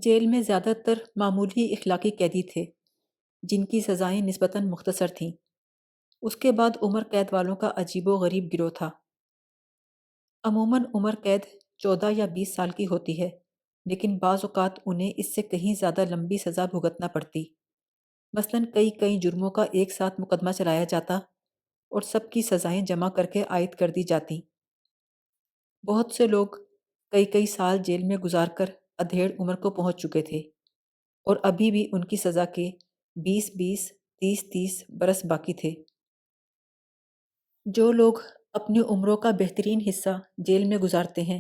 Jail میں زیادہ تر معمولی اخلاقی قیدی تھے جن کی سزائیں نسبتاً مختصر تھیں۔ اس کے بعد عمر قید والوں کا عجیب و غریب گروہ تھا۔ عموماً عمر قید 14 یا 20 سال کی ہوتی ہے، لیکن بعض اوقات انہیں اس سے کہیں زیادہ لمبی سزا بھگتنا پڑتی۔ مثلاً کئی جرموں کا ایک ساتھ مقدمہ چلایا جاتا اور سب کی سزائیں جمع کر کے عائد کر دی جاتی۔ بہت سے لوگ کئی سال جیل میں گزار کر ادھیڑ عمر کو پہنچ چکے تھے اور ابھی بھی ان کی سزا کے 20 30 برس باقی تھے۔ جو لوگ اپنی عمروں کا بہترین حصہ جیل میں گزارتے ہیں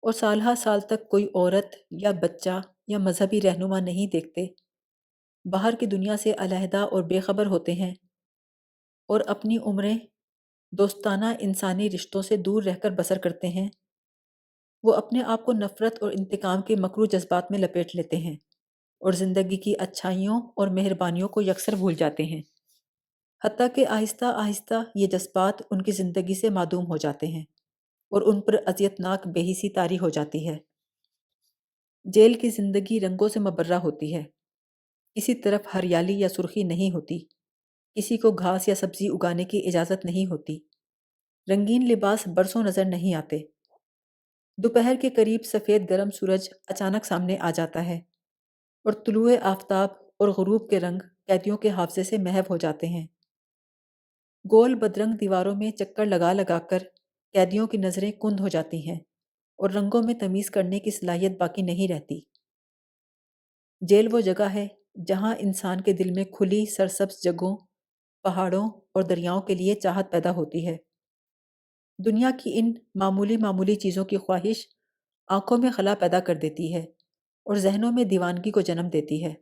اور سال ہر سال تک کوئی عورت یا بچہ یا مذہبی رہنما نہیں دیکھتے، باہر کی دنیا سے علیحدہ اور بے خبر ہوتے ہیں اور اپنی عمریں دوستانہ انسانی رشتوں سے دور رہ کر بسر کرتے ہیں، وہ اپنے آپ کو نفرت اور انتقام کے مکروہ جذبات میں لپیٹ لیتے ہیں اور زندگی کی اچھائیوں اور مہربانیوں کو یکسر بھول جاتے ہیں، حتیٰ کہ آہستہ آہستہ یہ جذبات ان کی زندگی سے معدوم ہو جاتے ہیں اور ان پر اذیتناک بے حسی طاری ہو جاتی ہے۔ جیل کی زندگی رنگوں سے مبرہ ہوتی ہے۔ کسی طرف ہریالی یا سرخی نہیں ہوتی، کسی کو گھاس یا سبزی اگانے کی اجازت نہیں ہوتی، رنگین لباس برسوں نظر نہیں آتے۔ دوپہر کے قریب سفید گرم سورج اچانک سامنے آ جاتا ہے اور طلوع آفتاب اور غروب کے رنگ قیدیوں کے حافظے سے محو ہو جاتے ہیں۔ گول بدرنگ دیواروں میں چکر لگا لگا کر قیدیوں کی نظریں کند ہو جاتی ہیں اور رنگوں میں تمیز کرنے کی صلاحیت باقی نہیں رہتی۔ جیل وہ جگہ ہے جہاں انسان کے دل میں کھلی سرسبز جگہوں، پہاڑوں اور دریاؤں کے لیے چاہت پیدا ہوتی ہے۔ دنیا کی ان معمولی چیزوں کی خواہش آنکھوں میں خلا پیدا کر دیتی ہے اور ذہنوں میں دیوانگی کو جنم دیتی ہے۔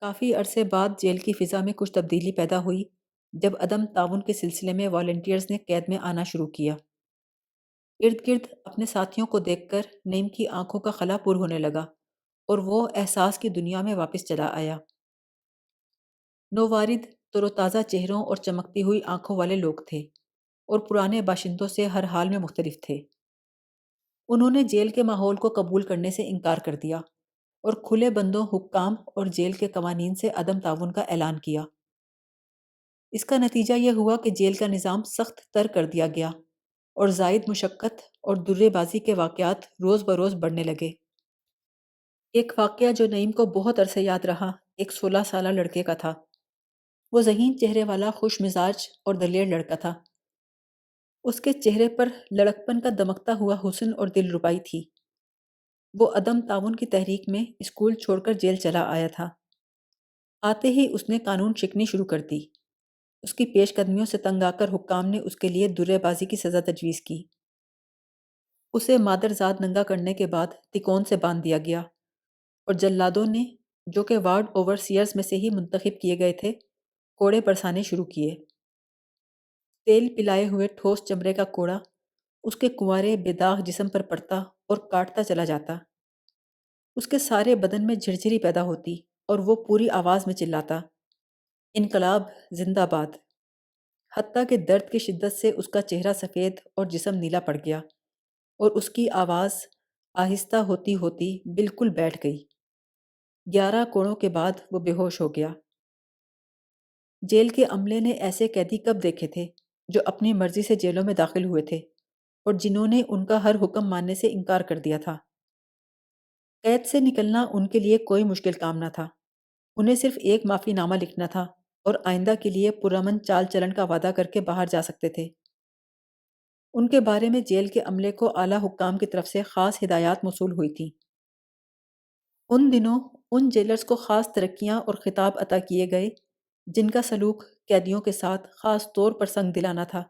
کافی عرصے بعد جیل کی فضا میں کچھ تبدیلی پیدا ہوئی جب عدم تعاون کے سلسلے میں والنٹیئرز نے قید میں آنا شروع کیا۔ ارد گرد اپنے ساتھیوں کو دیکھ کر نعیم کی آنکھوں کا خلا پر ہونے لگا اور وہ احساس کی دنیا میں واپس چلا آیا۔ نووارد تر و تازہ چہروں اور چمکتی ہوئی آنکھوں والے لوگ تھے اور پرانے باشندوں سے ہر حال میں مختلف تھے۔ انہوں نے جیل کے ماحول کو قبول کرنے سے انکار کر دیا اور کھلے بندوں، حکام اور جیل کے قوانین سے عدم تعاون کا اعلان کیا۔ اس کا نتیجہ یہ ہوا کہ جیل کا نظام سخت تر کر دیا گیا اور زائد مشقت اور درے بازی کے واقعات روز بروز بڑھنے لگے۔ ایک واقعہ جو نعیم کو بہت عرصے یاد رہا ایک 16 سالہ لڑکے کا تھا۔ وہ ذہین چہرے والا خوش مزاج اور دلیر لڑکا تھا۔ اس کے چہرے پر لڑکپن کا دمکتا ہوا حسن اور دلربائی تھی۔ وہ عدم تعاون کی تحریک میں اسکول چھوڑ کر جیل چلا آیا تھا۔ آتے ہی اس نے قانون شکنی شروع کر دی۔ اس کی پیش قدمیوں سے تنگ آ کر حکام نے اس کے لیے درے بازی کی سزا تجویز کی۔ اسے مادرزاد ننگا کرنے کے بعد تکون سے باندھ دیا گیا اور جلادوں نے، جو کہ وارڈ اوورسیئرز میں سے ہی منتخب کیے گئے تھے، کوڑے برسانے شروع کیے۔ تیل پلائے ہوئے ٹھوس چمڑے کا کوڑا اس کے کنوارے بے داغ جسم پر پڑتا اور کاٹتا چلا جاتا۔ اس کے سارے بدن میں جھرجھری پیدا ہوتی اور وہ پوری آواز میں چلاتا، انقلاب زندہ باد! حتیٰ کہ درد کی شدت سے اس کا چہرہ سفید اور جسم نیلا پڑ گیا اور اس کی آواز آہستہ ہوتی ہوتی بالکل بیٹھ گئی۔ 11 کوڑوں کے بعد وہ بے ہوش ہو گیا۔ جیل کے عملے نے ایسے قیدی کب دیکھے تھے جو اپنی مرضی سے جیلوں میں داخل ہوئے تھے اور جنہوں نے ان کا ہر حکم ماننے سے انکار کر دیا تھا۔ قید سے نکلنا ان کے لیے کوئی مشکل کام نہ تھا۔ انہیں صرف ایک معافی نامہ لکھنا تھا اور آئندہ کے لیے پرامن چال چلن کا وعدہ کر کے باہر جا سکتے تھے۔ ان کے بارے میں جیل کے عملے کو اعلیٰ حکام کی طرف سے خاص ہدایات موصول ہوئی تھیں۔ ان دنوں ان جیلرز کو خاص ترقیاں اور خطاب عطا کیے گئے جن کا سلوک قیدیوں کے ساتھ خاص طور پر سنگ دلانہ تھا۔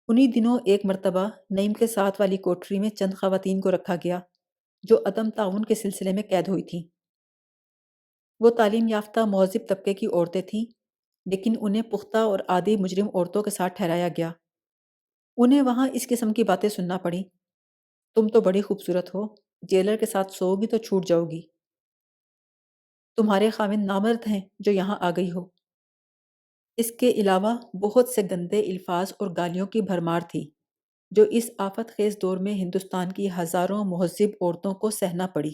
انہی دنوں ایک مرتبہ نعیم کے ساتھ والی کوٹری میں چند خواتین کو رکھا گیا جو عدم تعاون کے سلسلے میں قید ہوئی تھیں۔ وہ تعلیم یافتہ مہذب طبقے کی عورتیں تھیں، لیکن انہیں پختہ اور عادی مجرم عورتوں کے ساتھ ٹھہرایا گیا۔ انہیں وہاں اس قسم کی باتیں سننا پڑیں: تم تو بڑی خوبصورت ہو، جیلر کے ساتھ سوؤ گی تو چھوٹ جاؤ گی، تمہارے خاوند نامرد ہیں جو یہاں آ گئی ہو۔ اس کے علاوہ بہت سے گندے الفاظ اور گالیوں کی بھرمار تھی جو اس آفت خیز دور میں ہندوستان کی ہزاروں مہذب عورتوں کو سہنا پڑی۔